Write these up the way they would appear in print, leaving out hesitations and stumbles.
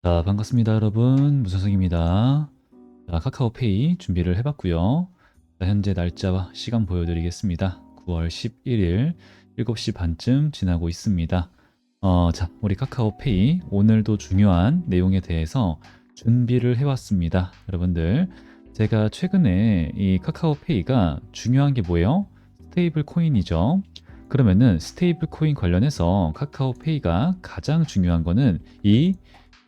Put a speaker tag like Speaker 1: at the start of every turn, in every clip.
Speaker 1: 자, 반갑습니다, 여러분. 무선승입니다. 자, 카카오페이 준비를 해봤고요. 자, 현재 날짜와 시간 보여드리겠습니다. 9월 11일 7시 반쯤 지나고 있습니다. 자, 우리 카카오페이 오늘도 중요한 내용에 대해서 준비를 해왔습니다. 여러분들, 제가 최근에 이 카카오페이가 중요한 게 뭐예요? 스테이블 코인이죠. 그러면은 스테이블 코인 관련해서 카카오페이가 가장 중요한 거는 이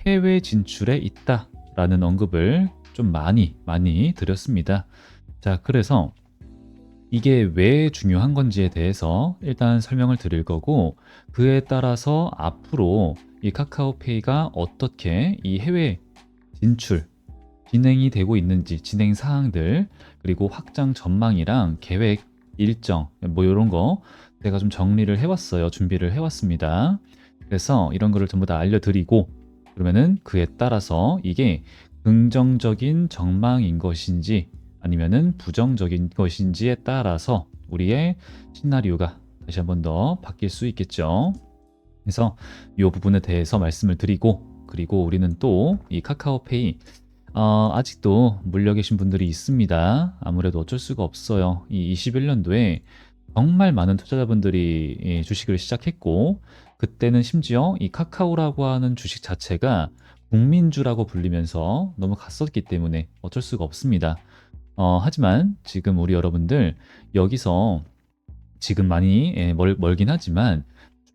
Speaker 1: 해외 진출에 있다라는 언급을 좀 많이 드렸습니다. 자, 그래서 이게 왜 중요한 건지에 대해서 일단 설명을 드릴 거고, 그에 따라서 앞으로 이 카카오페이가 어떻게 이 해외 진출 진행이 되고 있는지, 진행 사항들, 그리고 확장 전망이랑 계획 일정 뭐 이런 거 제가 좀 정리를 해왔어요. 준비를 해왔습니다. 그래서 이런 거를 전부 다 알려드리고, 그러면은 그에 따라서 이게 긍정적인 전망인 것인지 아니면은 부정적인 것인지에 따라서 우리의 시나리오가 다시 한번 더 바뀔 수 있겠죠. 그래서 이 부분에 대해서 말씀을 드리고, 그리고 우리는 또 이 카카오페이 아직도 물려 계신 분들이 있습니다. 아무래도 어쩔 수가 없어요. 이 21년도에 정말 많은 투자자분들이 이 주식을 시작했고, 그때는 심지어 이 카카오라고 하는 주식 자체가 국민주라고 불리면서 너무 갔었기 때문에 어쩔 수가 없습니다. 하지만 지금 우리 여러분들 여기서 지금 많이 멀긴 하지만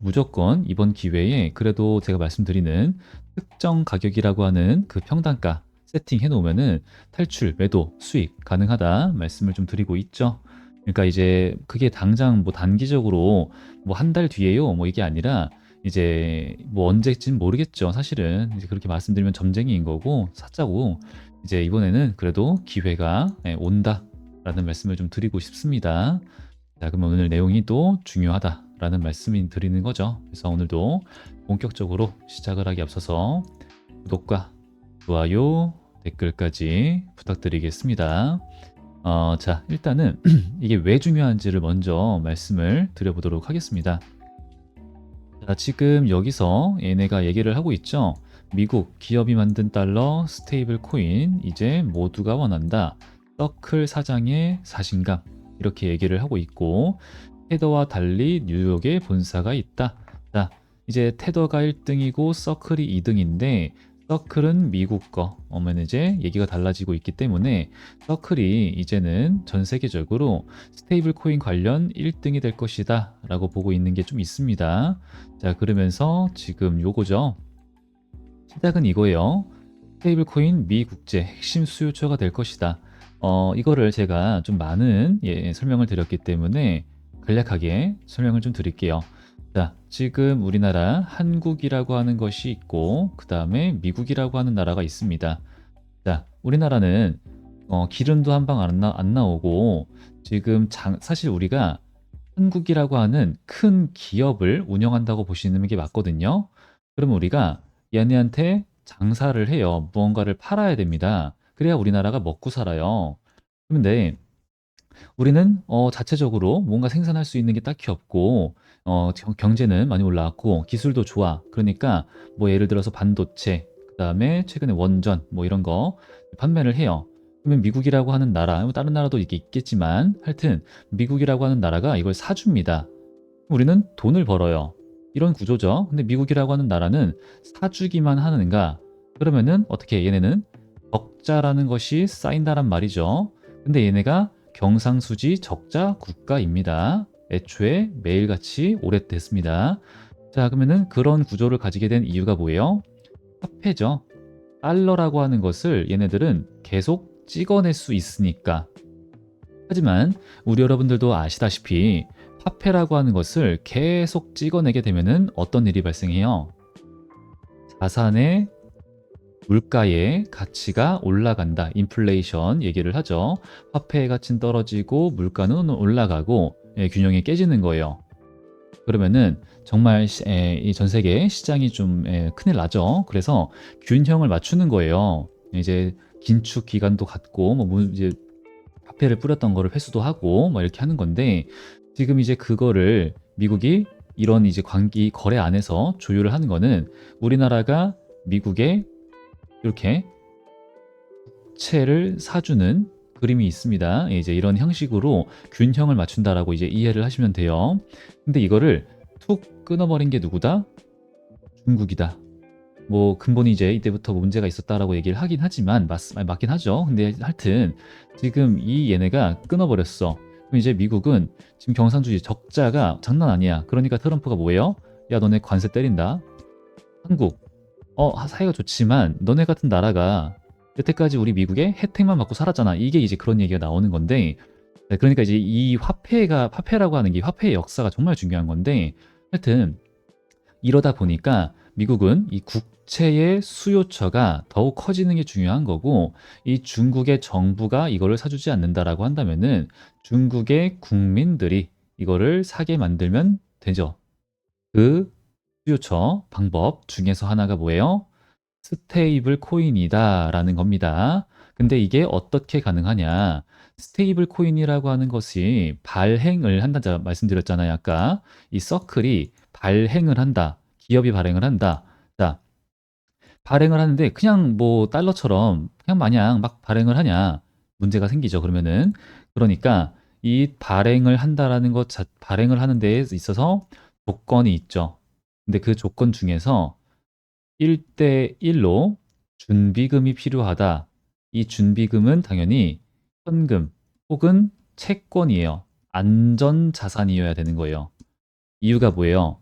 Speaker 1: 무조건 이번 기회에 그래도 제가 말씀드리는 특정 가격이라고 하는 그 평단가 세팅해 놓으면은 탈출, 매도, 수익 가능하다 말씀을 좀 드리고 있죠. 그러니까 이제 그게 당장 뭐 단기적으로 뭐 한 달 뒤에요 뭐 이게 아니라 이제 뭐 언제쯤 모르겠죠. 사실은 이제 그렇게 말씀드리면 점쟁이인 거고 사자고, 이제 이번에는 그래도 기회가 온다라는 말씀을 좀 드리고 싶습니다. 자, 그럼 오늘 내용이 또 중요하다라는 말씀을 드리는 거죠. 그래서 오늘도 본격적으로 시작을 하기 앞서서 구독과 좋아요, 댓글까지 부탁드리겠습니다. 자, 일단은 이게 왜 중요한지를 먼저 말씀을 드려보도록 하겠습니다. 자, 지금 여기서 얘네가 얘기를 하고 있죠. 미국 기업이 만든 달러 스테이블 코인 이제 모두가 원한다. 서클 사장의 자신감, 이렇게 얘기를 하고 있고, 테더와 달리 뉴욕에 본사가 있다. 자, 이제 테더가 1등이고 서클이 2등인데 서클은 미국 거, 어머니 이제 얘기가 달라지고 있기 때문에 서클이 이제는 전 세계적으로 스테이블 코인 관련 1등이 될 것이다 라고 보고 있는 게 좀 있습니다. 자, 그러면서 지금 요거죠. 시작은 이거예요. 스테이블 코인 미국제 핵심 수요처가 될 것이다. 이거를 제가 좀 많은 설명을 드렸기 때문에 간략하게 설명을 좀 드릴게요. 자, 지금 우리나라 한국이라고 하는 것이 있고, 그 다음에 미국이라고 하는 나라가 있습니다. 자, 우리나라는 기름도 한 방 안 나오고, 지금 사실 우리가 한국이라고 하는 큰 기업을 운영한다고 보시는 게 맞거든요. 그러면 우리가 얘네한테 장사를 해요. 무언가를 팔아야 됩니다. 그래야 우리나라가 먹고 살아요. 그런데 우리는 자체적으로 뭔가 생산할 수 있는 게 딱히 없고, 경제는 많이 올라왔고 기술도 좋아. 그러니까 뭐 예를 들어서 반도체, 그다음에 최근에 원전 뭐 이런 거 판매를 해요. 그러면 미국이라고 하는 나라, 뭐 다른 나라도 이게 있겠지만 하여튼 미국이라고 하는 나라가 이걸 사줍니다. 우리는 돈을 벌어요. 이런 구조죠. 근데 미국이라고 하는 나라는 사주기만 하는가? 그러면은 어떻게 얘네는 적자라는 것이 쌓인다란 말이죠. 근데 얘네가 경상수지 적자 국가입니다. 애초에 매일같이 오래됐습니다. 자, 그러면은 그런 구조를 가지게 된 이유가 뭐예요? 화폐죠. 달러라고 하는 것을 얘네들은 계속 찍어낼 수 있으니까. 하지만 우리 여러분들도 아시다시피 화폐라고 하는 것을 계속 찍어내게 되면은 어떤 일이 발생해요? 자산의 물가의 가치가 올라간다. 인플레이션 얘기를 하죠. 화폐의 가치는 떨어지고 물가는 올라가고 균형이 깨지는 거예요. 그러면은 정말 이 전 세계 시장이 좀 큰일 나죠. 그래서 균형을 맞추는 거예요. 이제 긴축 기간도 갖고 이제 화폐를 뿌렸던 거를 회수도 하고 뭐 이렇게 하는 건데, 지금 이제 그거를 미국이 이런 이제 관기 거래 안에서 조율을 하는 거는 우리나라가 미국에 이렇게 채를 사주는 그림이 있습니다. 이제 이런 형식으로 균형을 맞춘다라고 이제 이해를 하시면 돼요. 근데 이거를 툭 끊어버린 게 누구다? 중국이다. 뭐 근본이 이제 이때부터 문제가 있었다라고 얘기를 하긴 하지만 맞긴 하죠. 근데 하여튼 지금 이 얘네가 끊어버렸어. 그럼 이제 미국은 지금 경상주의 적자가 장난 아니야. 그러니까 트럼프가 뭐예요? 야 너네 관세 때린다. 한국 사이가 좋지만 너네 같은 나라가 여태까지 우리 미국의 혜택만 받고 살았잖아. 이게 이제 그런 얘기가 나오는 건데, 네, 그러니까 이제 이 화폐라고 하는 게 화폐의 역사가 정말 중요한 건데, 하여튼 이러다 보니까 미국은 이 국채의 수요처가 더욱 커지는 게 중요한 거고, 이 중국의 정부가 이거를 사주지 않는다라고 한다면은 중국의 국민들이 이거를 사게 만들면 되죠. 그 수요처 방법 중에서 하나가 뭐예요? 스테이블 코인이다라는 겁니다. 근데 이게 어떻게 가능하냐? 스테이블 코인이라고 하는 것이 발행을 한다 말씀드렸잖아요. 아까 이 서클이 발행을 한다. 기업이 발행을 한다. 자, 발행을 하는데 그냥 뭐 달러처럼 그냥 마냥 막 발행을 하냐? 문제가 생기죠. 그러면은 그러니까 이 발행을 한다라는 발행을 하는 데에 있어서 조건이 있죠. 근데 그 조건 중에서 1대 1로 준비금이 필요하다. 이 준비금은 당연히 현금 혹은 채권이에요. 안전 자산이어야 되는 거예요. 이유가 뭐예요?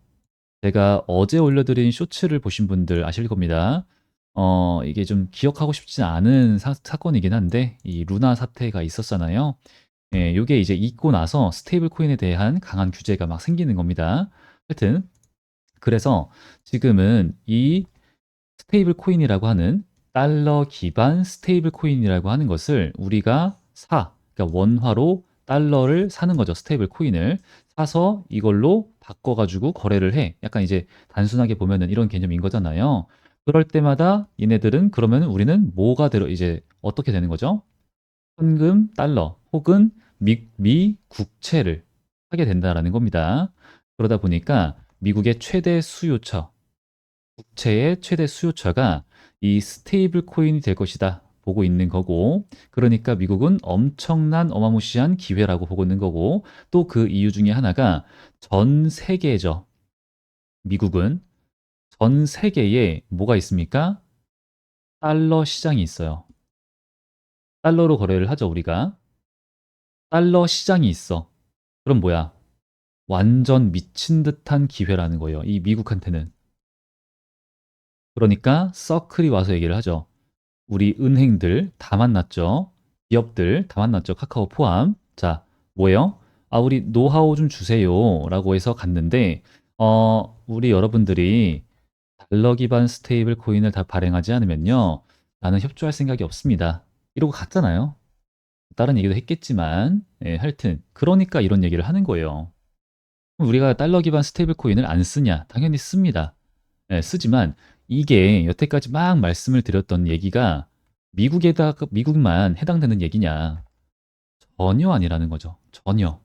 Speaker 1: 제가 어제 올려드린 쇼츠를 보신 분들 아실 겁니다. 이게 좀 기억하고 싶지 않은 사건이긴 한데, 이 루나 사태가 있었잖아요. 예, 요게 이제 있고 나서 스테이블 코인에 대한 강한 규제가 막 생기는 겁니다. 하여튼, 그래서 지금은 이 스테이블 코인이라고 하는 달러 기반 스테이블 코인이라고 하는 것을 우리가 그러니까 원화로 달러를 사는 거죠. 스테이블 코인을 사서 이걸로 바꿔가지고 거래를 해. 약간 이제 단순하게 보면은 이런 개념인 거잖아요. 그럴 때마다 얘네들은 그러면 우리는 이제 어떻게 되는 거죠? 현금, 달러 혹은 미 국채를 하게 된다라는 겁니다. 그러다 보니까 미국의 최대 수요처, 국채의 최대 수요처가 이 스테이블 코인이 될 것이다 보고 있는 거고, 그러니까 미국은 엄청난 어마무시한 기회라고 보고 있는 거고, 또 그 이유 중에 하나가 전 세계죠. 미국은 전 세계에 뭐가 있습니까? 달러 시장이 있어요. 달러로 거래를 하죠, 우리가. 달러 시장이 있어. 그럼 뭐야? 완전 미친 듯한 기회라는 거예요. 이 미국한테는. 그러니까 서클이 와서 얘기를 하죠. 우리 은행들 다 만났죠. 기업들 다 만났죠. 카카오 포함. 자, 뭐예요? 우리 노하우 좀 주세요. 라고 해서 갔는데, 우리 여러분들이 달러 기반 스테이블 코인을 다 발행하지 않으면요. 나는 협조할 생각이 없습니다. 이러고 갔잖아요. 다른 얘기도 했겠지만, 예, 하여튼, 그러니까 이런 얘기를 하는 거예요. 우리가 달러 기반 스테이블 코인을 안 쓰냐? 당연히 씁니다. 예, 쓰지만 이게 여태까지 막 말씀을 드렸던 얘기가 미국만 해당되는 얘기냐? 전혀 아니라는 거죠. 전혀.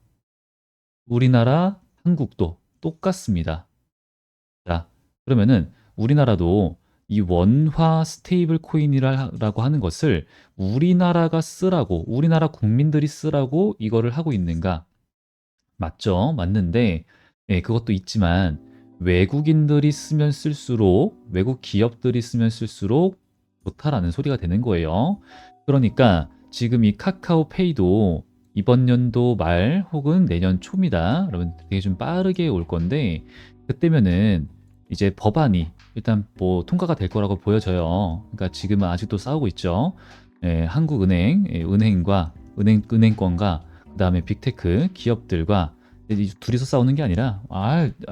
Speaker 1: 우리나라, 한국도 똑같습니다. 자, 그러면은 우리나라도 이 원화 스테이블 코인이라고 하는 것을 우리나라가 쓰라고, 우리나라 국민들이 쓰라고 이거를 하고 있는가? 맞죠. 맞는데, 예, 그것도 있지만 외국인들이 쓰면 쓸수록, 외국 기업들이 쓰면 쓸수록 좋다라는 소리가 되는 거예요. 그러니까 지금 이 카카오페이도 이번 연도 말 혹은 내년 초입니다. 여러분 되게 좀 빠르게 올 건데, 그때면은 이제 법안이 일단 뭐 통과가 될 거라고 보여져요. 그러니까 지금은 아직도 싸우고 있죠. 예, 한국은행, 은행과 은행권과 그다음에 빅테크 기업들과 이 둘이서 싸우는 게 아니라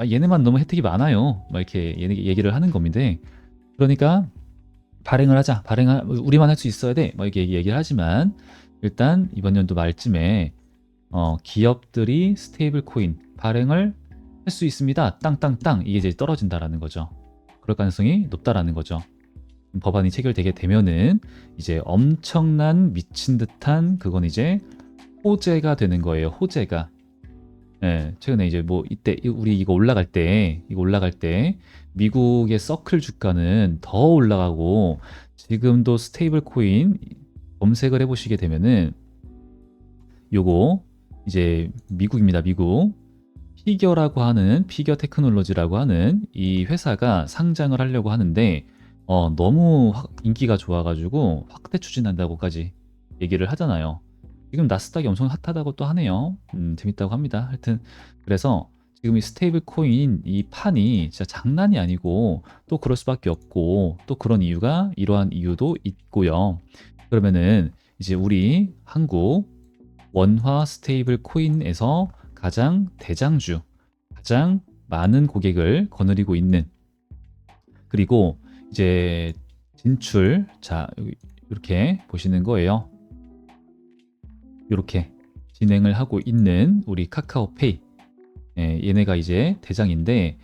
Speaker 1: 얘네만 너무 혜택이 많아요. 막 이렇게 얘기를 하는 겁니다. 그러니까 발행을 하자. 우리만 할 수 있어야 돼. 뭐 이렇게 얘기를 하지만 일단 이번 연도 말쯤에 기업들이 스테이블 코인 발행을 할 수 있습니다. 땅땅땅 이게 이제 떨어진다라는 거죠. 그럴 가능성이 높다라는 거죠. 법안이 체결되게 되면은 이제 엄청난 미친 듯한 그건 이제 호재가 되는 거예요. 호재가. 예, 최근에 이제 뭐 이때 우리 이거 올라갈 때 미국의 서클 주가는 더 올라가고 지금도 스테이블 코인 검색을 해보시게 되면은 요거 이제 미국입니다. 미국 피겨라고 하는 피겨 테크놀로지라고 하는 이 회사가 상장을 하려고 하는데 너무 인기가 좋아가지고 확대 추진한다고까지 얘기를 하잖아요. 지금 나스닥이 엄청 핫하다고 또 하네요. 재밌다고 합니다. 하여튼 그래서 지금 이 스테이블 코인 이 판이 진짜 장난이 아니고 또 그럴 수밖에 없고 또 그런 이유가 이러한 이유도 있고요. 그러면은 이제 우리 한국 원화 스테이블 코인에서 가장 대장주, 가장 많은 고객을 거느리고 있는 그리고 이제 진출 자 이렇게 보시는 거예요. 이렇게 진행을 하고 있는 우리 카카오페이 얘네가 이제 대장인데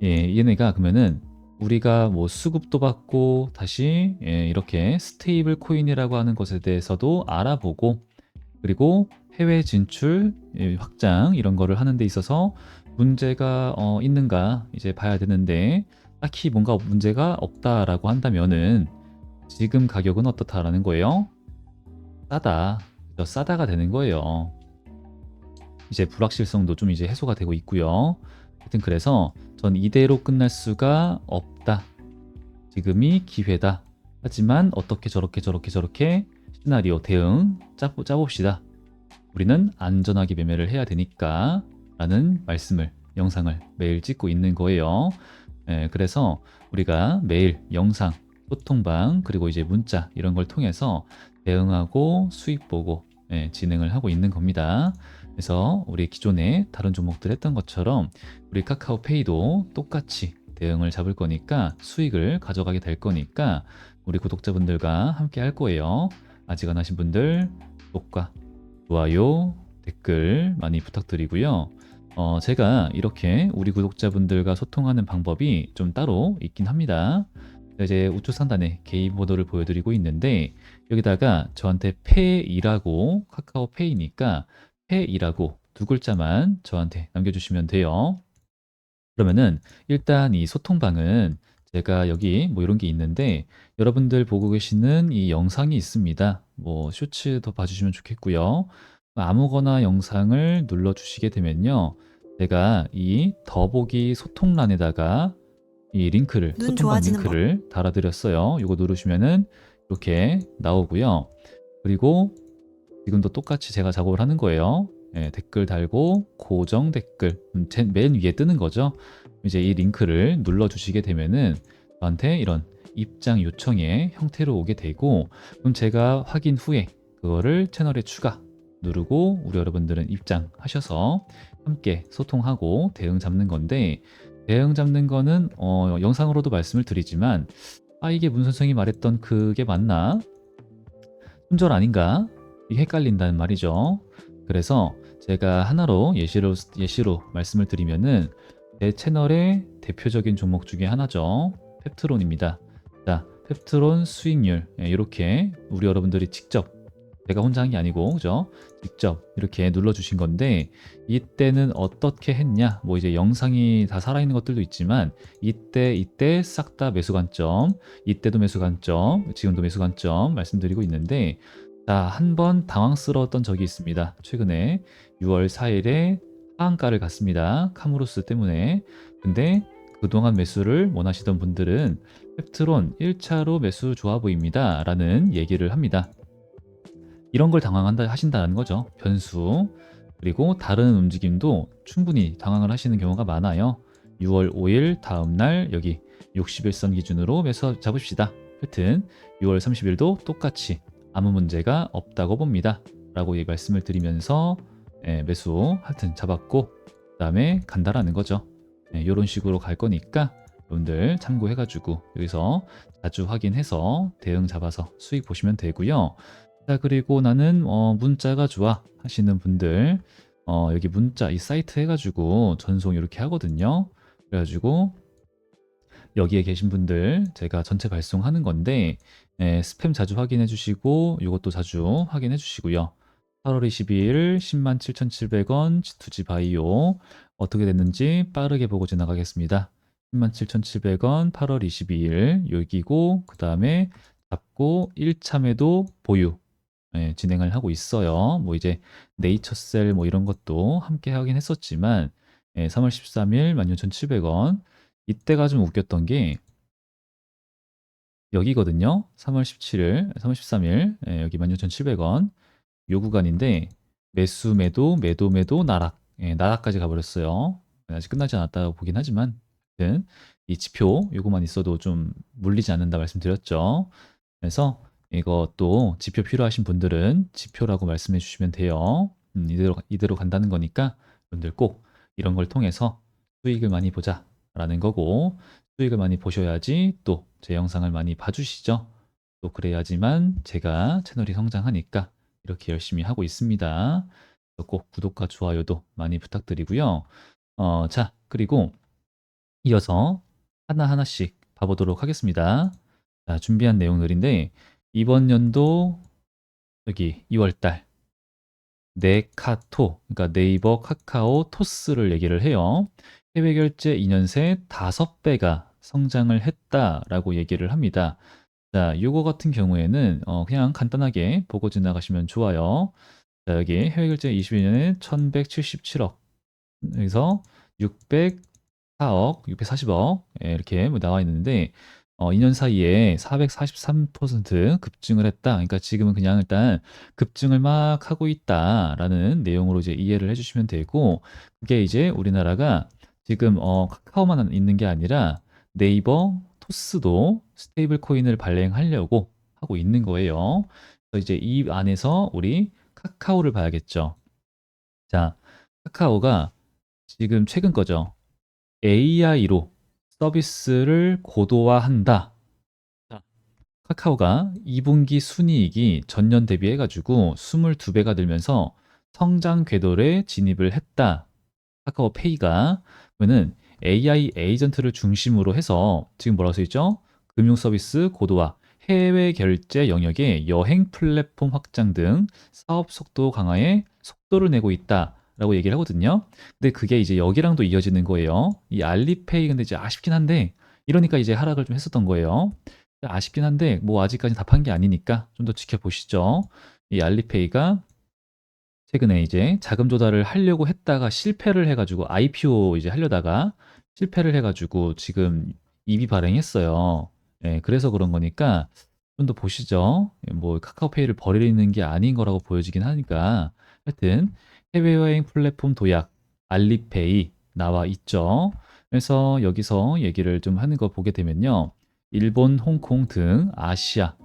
Speaker 1: 얘네가 그러면은 우리가 뭐 수급도 받고 다시 이렇게 스테이블 코인이라고 하는 것에 대해서도 알아보고 그리고 해외 진출 확장 이런 거를 하는 데 있어서 문제가 있는가 이제 봐야 되는데 딱히 뭔가 문제가 없다라고 한다면은 지금 가격은 어떻다라는 거예요? 싸다. 싸다가 되는 거예요. 이제 불확실성도 좀 이제 해소가 되고 있고요. 하여튼 그래서 전 이대로 끝날 수가 없다. 지금이 기회다. 하지만 어떻게 저렇게 시나리오 대응 짜봅시다. 우리는 안전하게 매매를 해야 되니까 라는 말씀을 영상을 매일 찍고 있는 거예요. 그래서 우리가 매일 영상, 소통방 그리고 이제 문자 이런 걸 통해서 대응하고 수익 보고 진행을 하고 있는 겁니다. 그래서 우리 기존에 다른 종목들 했던 것처럼 우리 카카오페이도 똑같이 대응을 잡을 거니까 수익을 가져가게 될 거니까 우리 구독자분들과 함께 할 거예요. 아직 안 하신 분들 구독과 좋아요, 댓글 많이 부탁드리고요. 제가 이렇게 우리 구독자분들과 소통하는 방법이 좀 따로 있긴 합니다. 이제 우측 상단에 개인 번호를 보여드리고 있는데 여기다가 저한테 페이라고 카카오페이니까 페이라고 두 글자만 저한테 남겨주시면 돼요. 그러면은 일단 이 소통방은 제가 여기 뭐 이런 게 있는데 여러분들 보고 계시는 이 영상이 있습니다. 뭐 쇼츠도 봐주시면 좋겠고요. 아무거나 영상을 눌러주시게 되면요. 제가 이 더보기 소통란에다가 이 링크를
Speaker 2: 눈
Speaker 1: 소통방
Speaker 2: 좋아지는 법.
Speaker 1: 링크를 달아드렸어요. 이거 누르시면은 이렇게 나오고요. 그리고 지금도 똑같이 제가 작업을 하는 거예요. 댓글 달고 고정 댓글 맨 위에 뜨는 거죠. 이제 이 링크를 눌러주시게 되면은 저한테 이런 입장 요청의 형태로 오게 되고 그럼 제가 확인 후에 그거를 채널에 추가 누르고 우리 여러분들은 입장하셔서 함께 소통하고 대응 잡는 건데 대응 잡는 거는 영상으로도 말씀을 드리지만 이게 문 선생이 말했던 그게 맞나? 손절 아닌가? 이게 헷갈린다는 말이죠. 그래서 제가 하나로 예시로 말씀을 드리면은 제 채널의 대표적인 종목 중에 하나죠. 펩트론입니다. 자, 펩트론 수익률 이렇게 우리 여러분들이 직접 제가 혼자 한 게 아니고 그죠? 직접 이렇게 눌러주신 건데 이때는 어떻게 했냐? 뭐 이제 영상이 다 살아있는 것들도 있지만 이때 싹 다 매수 관점, 이때도 매수 관점, 지금도 매수 관점 말씀드리고 있는데 자, 한 번 당황스러웠던 적이 있습니다. 최근에 6월 4일에 하한가를 갔습니다. 카무루스 때문에. 근데 그동안 매수를 원하시던 분들은 펩트론 1차로 매수 좋아 보입니다. 라는 얘기를 합니다. 이런 걸 당황한다 하신다는 거죠. 변수. 그리고 다른 움직임도 충분히 당황을 하시는 경우가 많아요. 6월 5일 다음 날 여기 61선 기준으로 매수 잡읍시다. 하여튼 6월 30일도 똑같이 아무 문제가 없다고 봅니다. 라고 말씀을 드리면서 매수 하여튼 잡았고 그 다음에 간다라는 거죠. 이런 식으로 갈 거니까 여러분들 참고해가지고 여기서 자주 확인해서 대응 잡아서 수익 보시면 되고요. 자, 그리고 나는 문자가 좋아 하시는 분들 여기 문자 이 사이트 해가지고 전송 이렇게 하거든요. 그래가지고 여기에 계신 분들 제가 전체 발송하는 건데 스팸 자주 확인해 주시고 이것도 자주 확인해 주시고요. 8월 22일 107,700원 투지 바이오 어떻게 됐는지 빠르게 보고 지나가겠습니다. 107,700원 8월 22일 여기고 그 다음에 잡고 1차 매도 보유 진행을 하고 있어요. 뭐 이제 네이처셀 뭐 이런 것도 함께 하긴 했었지만 3월 13일 16,700원 이때가 좀 웃겼던 게 여기거든요. 3월 17일, 3월 13일 여기 16,700원 요 구간인데 매수 매도 매도 매도 나락 나락까지 가버렸어요. 아직 끝나지 않았다고 보긴 하지만 하여튼 이 지표 요거만 있어도 좀 물리지 않는다 말씀드렸죠. 그래서 이것도 지표 필요하신 분들은 지표라고 말씀해 주시면 돼요. 이대로 간다는 거니까 여러분들 꼭 이런 걸 통해서 수익을 많이 보자 라는 거고 수익을 많이 보셔야지 또 제 영상을 많이 봐주시죠. 또 그래야지만 제가 채널이 성장하니까 이렇게 열심히 하고 있습니다. 꼭 구독과 좋아요도 많이 부탁드리고요. 자, 그리고 이어서 하나하나씩 봐보도록 하겠습니다. 자, 준비한 내용들인데 이번 연도 여기 2월달 네카토, 그러니까 네이버 카카오 토스를 얘기를 해요. 해외 결제 2년 새 5배가 성장을 했다라고 얘기를 합니다. 자, 요거 같은 경우에는 그냥 간단하게 보고 지나가시면 좋아요. 자, 여기 해외 결제 22년에 1177억, 여기서 604억, 640억 이렇게 뭐 나와 있는데 2년 사이에 443% 급증을 했다. 그러니까 지금은 그냥 일단 급증을 막 하고 있다라는 내용으로 이제 이해를 해주시면 되고 그게 이제 우리나라가 지금 카카오만 있는 게 아니라 네이버, 토스도 스테이블 코인을 발행하려고 하고 있는 거예요. 그래서 이제 이 안에서 우리 카카오를 봐야겠죠. 자, 카카오가 지금 최근 거죠. AI로 서비스를 고도화한다. 자, 카카오가 2분기 순이익이 전년 대비해 가지고 22배가 늘면서 성장 궤도에 진입을 했다. 카카오페이가 그러면은 AI 에이전트를 중심으로 해서 지금 뭐라고 써 있죠? 금융 서비스 고도화, 해외 결제 영역의 여행 플랫폼 확장 등 사업 속도 강화에 속도를 내고 있다라고 얘기를 하거든요. 근데 그게 이제 여기랑도 이어지는 거예요. 이 알리페이 근데 이제 아쉽긴 한데 이러니까 이제 하락을 좀 했었던 거예요. 아쉽긴 한데 뭐 아직까지 답한 게 아니니까 좀 더 지켜보시죠. 이 알리페이가 최근에 이제 자금 조달을 하려고 했다가 실패를 해가지고 IPO 이제 하려다가 실패를 해가지고 지금 이비 발행했어요. 그래서 그런 거니까 좀 더 보시죠. 뭐 카카오페이를 버리는 게 아닌 거라고 보여지긴 하니까 하여튼 해외여행 플랫폼 도약 알리페이 나와 있죠. 그래서 여기서 얘기를 좀 하는 거 보게 되면요. 일본, 홍콩 등 아시아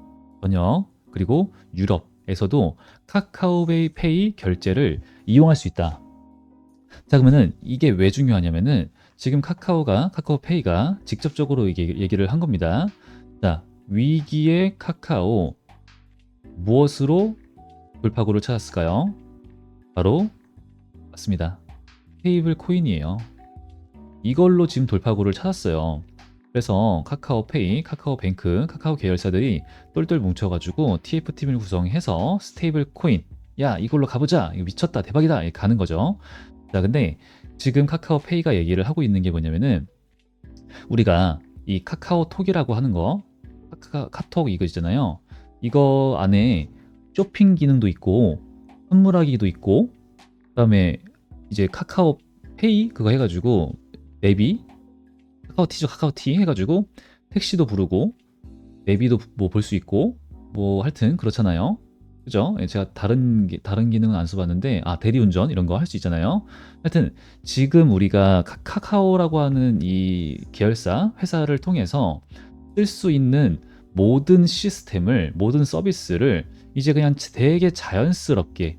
Speaker 1: 전역 그리고 유럽에서도 카카오페이 결제를 이용할 수 있다. 자, 그러면은 이게 왜 중요하냐면은 지금 카카오페이가 직접적으로 이게 얘기를 한 겁니다. 자, 위기의 카카오 무엇으로 돌파구를 찾았을까요? 바로 맞습니다. 스테이블 코인이에요. 이걸로 지금 돌파구를 찾았어요. 그래서 카카오페이, 카카오뱅크, 카카오 계열사들이 똘똘 뭉쳐가지고 TF팀을 구성해서 스테이블 코인, 야, 이걸로 가보자. 이거 미쳤다. 대박이다. 이렇게 가는 거죠. 자, 근데 지금 카카오페이가 얘기를 하고 있는 게 뭐냐면은 우리가 이 카카오톡이라고 하는 거, 카톡 이거 있잖아요. 이거 안에 쇼핑 기능도 있고, 선물하기도 있고, 그다음에 이제 카카오페이 그거 해가지고 내비 카카오티죠. 카카오티 해가지고 택시도 부르고 내비도 뭐 볼 수 있고 뭐 하여튼 그렇잖아요. 그죠? 제가 다른 기능은 안 써봤는데 대리운전 이런 거 할 수 있잖아요. 하여튼 지금 우리가 카카오라고 하는 이 계열사 회사를 통해서 쓸 수 있는 모든 시스템을 모든 서비스를 이제 그냥 되게 자연스럽게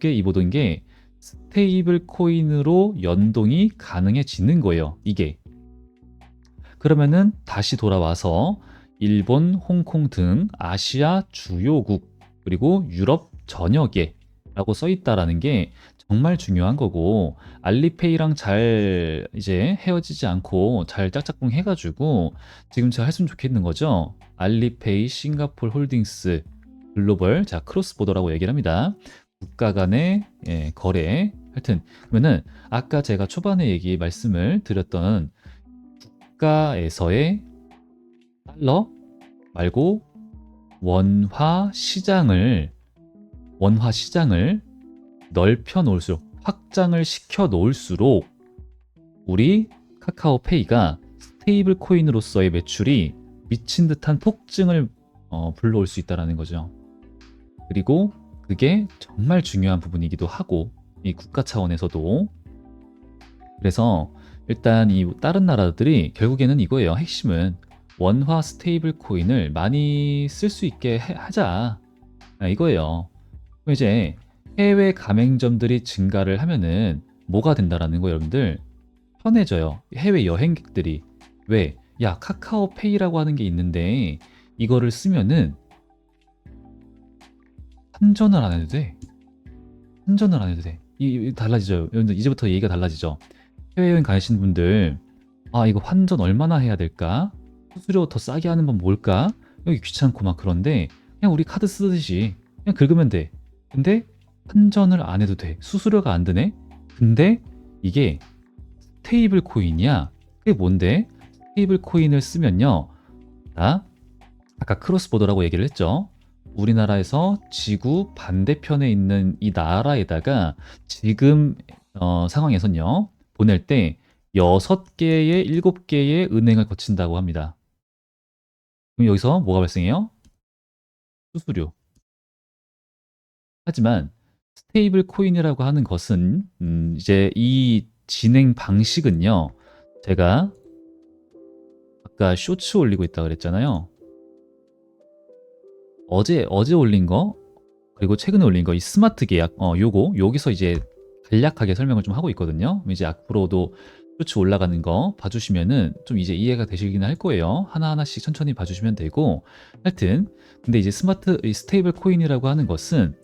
Speaker 1: 이 모든 게 스테이블 코인으로 연동이 가능해지는 거예요. 이게 그러면은 다시 돌아와서 일본, 홍콩 등 아시아 주요국 그리고 유럽 전역에 라고 써 있다라는 게 정말 중요한 거고 알리페이랑 잘 이제 헤어지지 않고 잘 짝짝꿍 해가지고 지금 제가 했으면 좋겠는 거죠. 알리페이, 싱가폴 홀딩스 글로벌, 자, 크로스 보더라고 얘기를 합니다. 국가 간의 거래. 하여튼 그러면은 아까 제가 초반에 말씀을 드렸던 국가에서의 달러 말고 원화 시장을 넓혀 놓을수록, 확장을 시켜 놓을수록 우리 카카오페이가 스테이블 코인으로서의 매출이 미친 듯한 폭증을 불러올 수 있다라는 거죠. 그리고 그게 정말 중요한 부분이기도 하고, 이 국가 차원에서도. 그래서 일단 이 다른 나라들이 결국에는 이거예요. 핵심은 원화 스테이블 코인을 많이 쓸 수 있게 하자. 이거예요. 그럼 이제 해외 가맹점들이 증가를 하면은 뭐가 된다라는 거, 여러분들 편해져요. 해외 여행객들이. 왜? 야, 카카오페이라고 하는 게 있는데 이거를 쓰면은 환전을 안 해도 돼. 환전을 안 해도 돼. 달라지죠. 여러분들 이제부터 얘기가 달라지죠. 해외여행 가신 분들, 아, 이거 환전 얼마나 해야 될까? 수수료 더 싸게 하는 건 뭘까? 여기 귀찮고 막. 그런데 그냥 우리 카드 쓰듯이 그냥 긁으면 돼. 근데 환전을 안 해도 돼. 수수료가 안 드네? 근데 이게 스테이블 코인이야. 그게 뭔데? 스테이블 코인을 쓰면요. 자, 아까 크로스 보더라고 얘기를 했죠. 우리나라에서 지구 반대편에 있는 이 나라에다가 지금 상황에선요. 보낼 때 6개의 7개의 은행을 거친다고 합니다. 그럼 여기서 뭐가 발생해요? 수수료. 하지만 스테이블 코인이라고 하는 것은 이제 이 진행 방식은요. 제가 아까 쇼츠 올리고 있다 그랬잖아요. 어제 올린 거, 그리고 최근에 올린 거, 이 스마트 계약, 여기서 이제 간략하게 설명을 좀 하고 있거든요. 이제 앞으로도 쇼츠 올라가는 거 봐주시면은 좀 이제 이해가 되시긴 할 거예요. 하나하나씩 천천히 봐주시면 되고. 하여튼, 근데 이제 이 스테이블 코인이라고 하는 것은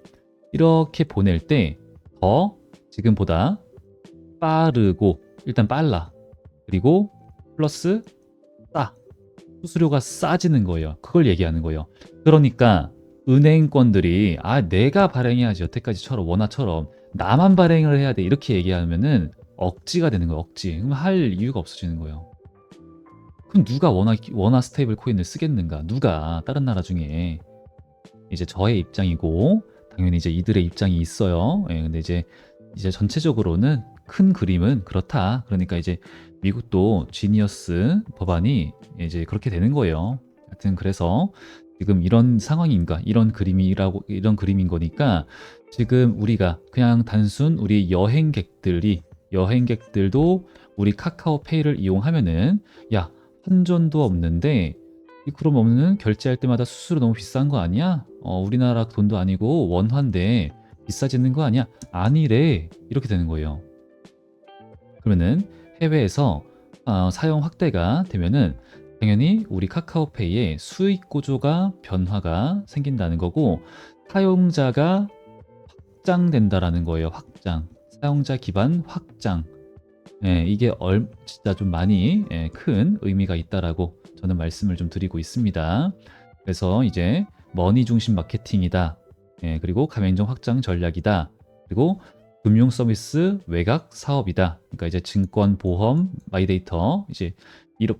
Speaker 1: 이렇게 보낼 때 더 지금보다 빠르고, 일단 빨라. 그리고 플러스 싸. 수수료가 싸지는 거예요. 그걸 얘기하는 거예요. 그러니까 은행권들이, 아, 내가 발행해야지, 여태까지처럼 원화처럼 나만 발행을 해야 돼, 이렇게 얘기하면은 억지가 되는 거예요. 억지. 그럼 할 이유가 없어지는 거예요. 그럼 누가 원화 스테이블 코인을 쓰겠는가? 누가? 다른 나라 중에. 이제 저의 입장이고 당연히 이제 이들의 입장이 있어요. 근데 이제 전체적으로는 큰 그림은 그렇다. 그러니까 이제 미국도 지니어스 법안이 이제 그렇게 되는 거예요. 하여튼 그래서 지금 이런 상황인가, 이런 그림인 거니까, 지금 우리가 그냥 단순 우리 여행객들도 우리 카카오페이를 이용하면은, 야, 환전도 없는데 그러면은 결제할 때마다 수수료 너무 비싼 거 아니야? 우리나라 돈도 아니고 원화인데 비싸지는 거 아니야? 아니래. 이렇게 되는 거예요. 그러면은 해외에서 사용 확대가 되면은 당연히 우리 카카오페이의 수익 구조가 변화가 생긴다는 거고, 사용자가 확장된다라는 거예요. 확장. 사용자 기반 확장. 이게 진짜 좀 많이 큰 의미가 있다라고 저는 말씀을 좀 드리고 있습니다. 그래서 이제 머니 중심 마케팅이다. 그리고 가맹점 확장 전략이다. 그리고 금융 서비스 외곽 사업이다. 그러니까 이제 증권, 보험, 마이데이터, 이제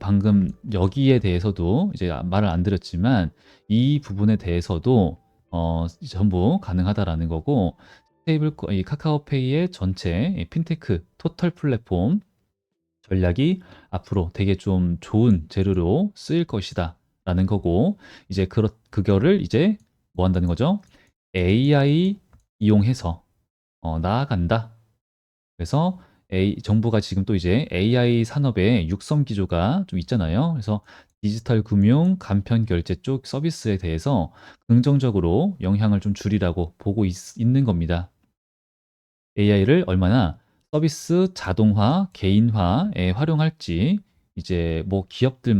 Speaker 1: 방금 여기에 대해서도 이제 말을 안 드렸지만 이 부분에 대해서도 전부 가능하다라는 거고, 이 카카오페이의 전체 핀테크 토털 플랫폼 전략이 앞으로 되게 좀 좋은 재료로 쓰일 것이다 라는 거고, 이제 그거를 이제 뭐 한다는 거죠? AI 이용해서 나아간다. 그래서 정부가 지금 또 이제 AI 산업의 육성 기조가 좀 있잖아요. 그래서 디지털 금융, 간편 결제 쪽 서비스에 대해서 긍정적으로 영향을 좀 줄이라고 보고 있는 겁니다. AI를 얼마나 서비스 자동화, 개인화에 활용할지, 이제 뭐 기업들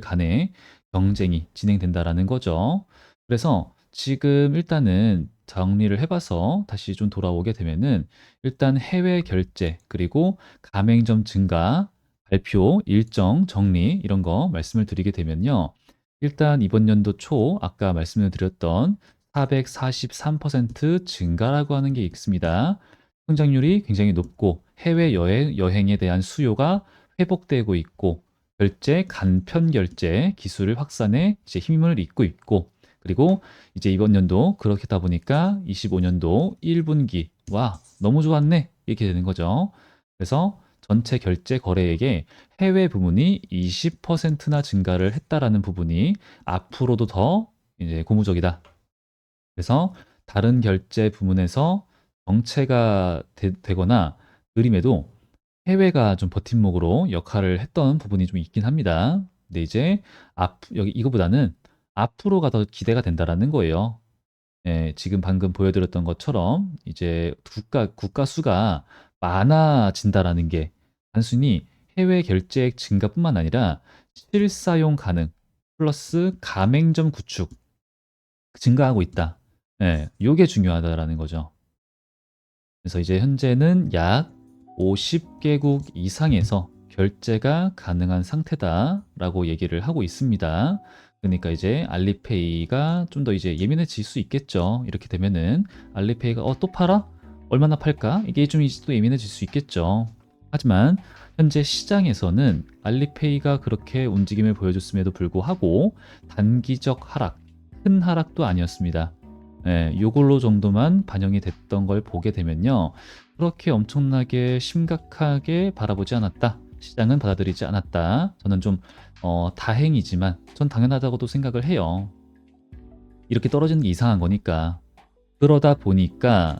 Speaker 1: 간의 경쟁이 진행된다라는 거죠. 그래서 지금 일단은 정리를 해봐서 다시 좀 돌아오게 되면은, 일단 해외 결제, 그리고 가맹점 증가, 발표 일정 정리, 이런 거 말씀을 드리게 되면요. 일단 이번 연도 초 아까 말씀을 드렸던 443% 증가라고 하는 게 있습니다. 성장률이 굉장히 높고 해외 여행에 대한 수요가 회복되고 있고 결제, 간편 결제 기술 확산에 이제 힘을 잇고 있고 그리고 이제 이번 연도 그렇게 다 보니까 25년도 1분기 와 너무 좋았네 이렇게 되는 거죠. 그래서 전체 결제 거래액의 해외 부문이 20%나 증가를 했다라는 부분이 앞으로도 더 이제 고무적이다. 그래서 다른 결제 부문에서 정체가 되거나 느림에도 해외가 좀 버팀목으로 역할을 했던 부분이 좀 있긴 합니다. 근데 이제 여기 이거보다는 앞으로가 더 기대가 된다라는 거예요. 예, 지금 방금 보여드렸던 것처럼 이제 국가 수가 많아진다라는 게 단순히 해외 결제액 증가뿐만 아니라 실사용 가능 플러스 가맹점 구축 증가하고 있다. 예, 요게 중요하다라는 거죠. 그래서 이제 현재는 약 50개국 이상에서 결제가 가능한 상태다라고 얘기를 하고 있습니다. 그러니까 이제 알리페이가 좀 더 이제 예민해질 수 있겠죠. 이렇게 되면은 알리페이가 또 팔아? 얼마나 팔까? 이게 좀 또 예민해질 수 있겠죠. 하지만 현재 시장에서는 알리페이가 그렇게 움직임을 보여줬음에도 불구하고 단기적 하락, 큰 하락도 아니었습니다. 예, 요걸로 정도만 반영이 됐던 걸 보게 되면요. 그렇게 엄청나게 심각하게 바라보지 않았다. 시장은 받아들이지 않았다. 저는 좀 다행이지만 전 당연하다고도 생각을 해요. 이렇게 떨어지는 게 이상한 거니까. 그러다 보니까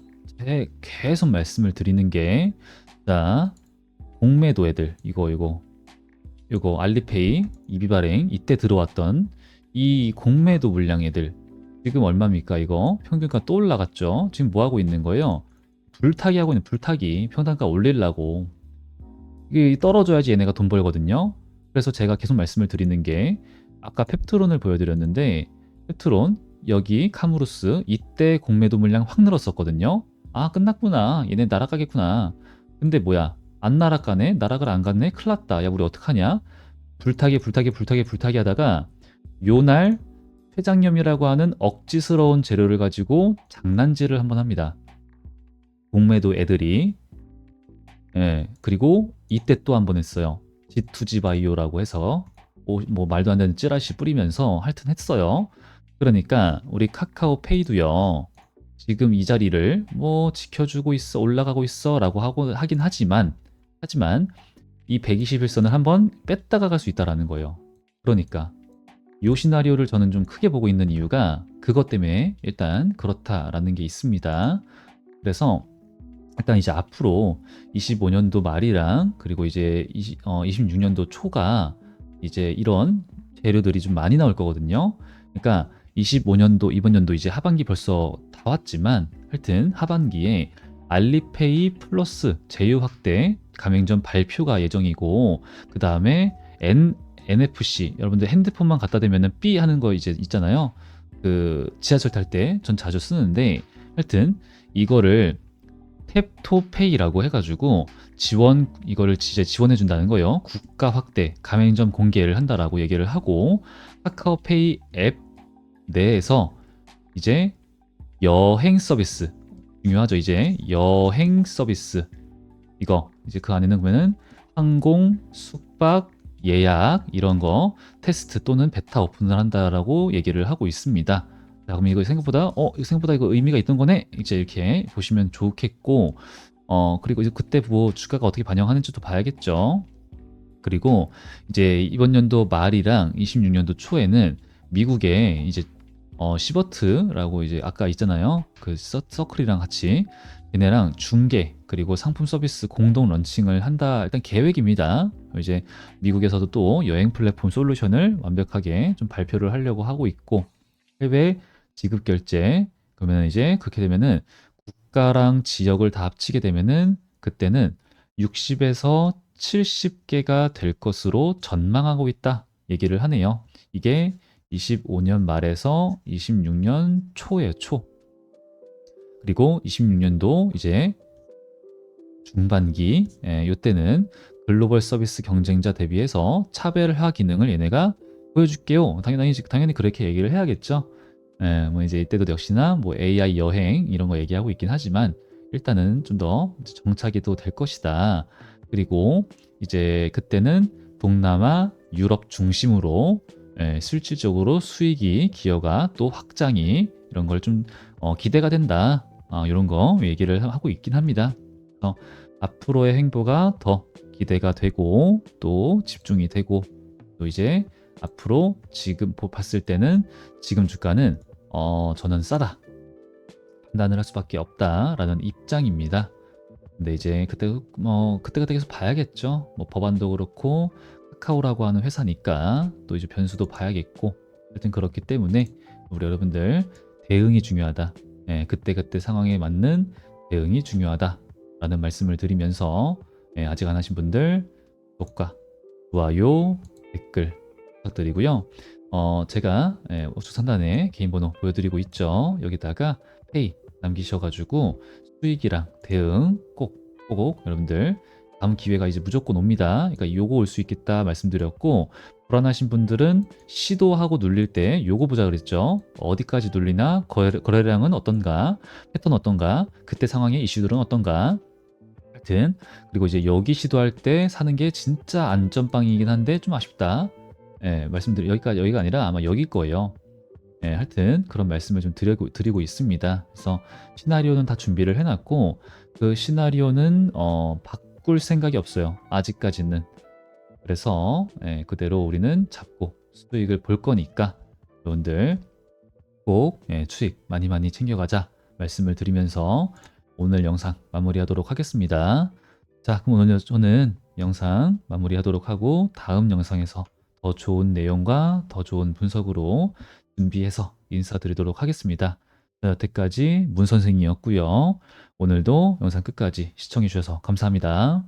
Speaker 1: 계속 말씀을 드리는 게 자, 공매도 애들 이거 알리페이 이비발행 이때 들어왔던 이 공매도 물량 애들 지금 얼마입니까 이거? 평균가 또 올라갔죠. 지금 뭐 하고 있는 거예요? 불타기 하고 있는 불타기 평단가 올리려고 이게 떨어져야지 얘네가 돈 벌거든요. 그래서 제가 계속 말씀을 드리는 게 아까 펩트론을 보여드렸는데 펩트론 여기 카무루스 이때 공매도 물량 확 늘었었거든요. 아 끝났구나 얘네 날아가겠구나. 근데 뭐야 안 날아가네 나락을 안 갔네 큰일 났다 야 우리 어떡하냐 불타기 하다가 요날 췌장염이라고 하는 억지스러운 재료를 가지고 장난질을 한번 합니다. 공매도 애들이 예, 그리고 이때 또 한 번 했어요. G2G 바이오라고 해서 뭐 말도 안 되는 찌라시 뿌리면서 하여튼 했어요. 그러니까 우리 카카오페이도요. 지금 이 자리를 뭐 지켜주고 있어 올라가고 있어 라고 하긴 하지만 이 121선을 한번 뺐다가 갈 수 있다라는 거예요. 그러니까 요 시나리오를 저는 좀 크게 보고 있는 이유가 그것 때문에 일단 그렇다라는 게 있습니다. 그래서 일단 이제 앞으로 25년도 말이랑 그리고 이제 26년도 초가 이제 이런 재료들이 좀 많이 나올 거거든요. 그러니까 25년도 이번 연도 이제 하반기 벌써 다 왔지만 하여튼 하반기에 알리페이 플러스 제휴 확대 가맹점 발표가 예정이고 그 다음에 NFC 여러분들 핸드폰만 갖다 대면은 삐 하는 거 이제 있잖아요. 그 지하철 탈 때 전 자주 쓰는데 하여튼 이거를 탭토페이라고 해가지고 이거를 이제 지원해 준다는 거예요. 국가 확대 가맹점 공개를 한다라고 얘기를 하고 카카오페이 앱 내에서 이제 여행 서비스 중요하죠. 이제 여행 서비스 이거 이제 그 안에는 보면은 항공, 숙박, 예약 이런 거 테스트 또는 베타 오픈을 한다라고 얘기를 하고 있습니다. 자, 그럼 이거 생각보다 이거 의미가 있던 거네. 이제 이렇게 보시면 좋겠고, 그리고 이제 그때 뭐 주가가 어떻게 반영하는지도 봐야겠죠. 그리고 이제 이번 연도 말이랑 26년도 초에는 미국에 이제 시버트라고 이제 아까 있잖아요. 그 서클이랑 같이 얘네랑 중개 그리고 상품 서비스 공동 런칭을 한다. 일단 계획입니다. 이제 미국에서도 또 여행 플랫폼 솔루션을 완벽하게 좀 발표를 하려고 하고 있고 해외 지급 결제 그러면 이제 그렇게 되면은 국가랑 지역을 다 합치게 되면은 그때는 60에서 70개가 될 것으로 전망하고 있다 얘기를 하네요. 이게 25년 말에서 26년 초예요, 초. 그리고 26년도 이제 중반기, 이때는 글로벌 서비스 경쟁자 대비해서 차별화 기능을 얘네가 보여줄게요. 당연히 그렇게 얘기를 해야겠죠. 예, 뭐 이제 이때도 역시나 뭐 AI 여행 이런 거 얘기하고 있긴 하지만 일단은 좀 더 정착이 또 될 것이다. 그리고 이제 그때는 동남아, 유럽 중심으로 실질적으로 수익이 기여가 또 확장이 이런 걸 좀 기대가 된다. 이런 거 얘기를 하고 있긴 합니다. 그래서 앞으로의 행보가 더 기대가 되고 또 집중이 되고 또 이제 앞으로 지금 봤을 때는 지금 주가는 저는 싸다 판단을 할 수밖에 없다라는 입장입니다. 근데 이제 그때그때 계속 봐야겠죠. 뭐 법안도 그렇고 카카오라고 하는 회사니까 또 이제 변수도 봐야겠고 하여튼 그렇기 때문에 우리 여러분들 대응이 중요하다. 그때그때 상황에 맞는 대응이 중요하다라는 말씀을 드리면서 아직 안 하신 분들 구독과 좋아요, 댓글 부탁드리고요. 제가 우측 상단에 개인 번호 보여드리고 있죠. 여기다가 페이 남기셔가지고 수익이랑 대응 꼭 여러분들 다음 기회가 이제 무조건 옵니다. 그러니까 요거 올 수 있겠다 말씀드렸고 불안하신 분들은 시도하고 눌릴 때 요거 보자 그랬죠. 어디까지 눌리나 거래량은 어떤가 패턴 어떤가 그때 상황의 이슈들은 어떤가 하여튼 그리고 이제 여기 시도할 때 사는 게 진짜 안전빵이긴 한데 좀 아쉽다. 여기가 아니라 아마 여길 거예요. 하여튼 그런 말씀을 좀 드리고 있습니다. 그래서 시나리오는 다 준비를 해놨고 그 시나리오는 바꿀 생각이 없어요. 아직까지는. 그래서 그대로 우리는 잡고 수익을 볼 거니까 여러분들 꼭 수익 많이 챙겨가자 말씀을 드리면서 오늘 영상 마무리하도록 하겠습니다. 자, 그럼 오늘 저는 영상 마무리하도록 하고 다음 영상에서 더 좋은 내용과 더 좋은 분석으로 준비해서 인사드리도록 하겠습니다. 자, 여태까지 문 선생이었고요. 오늘도 영상 끝까지 시청해 주셔서 감사합니다.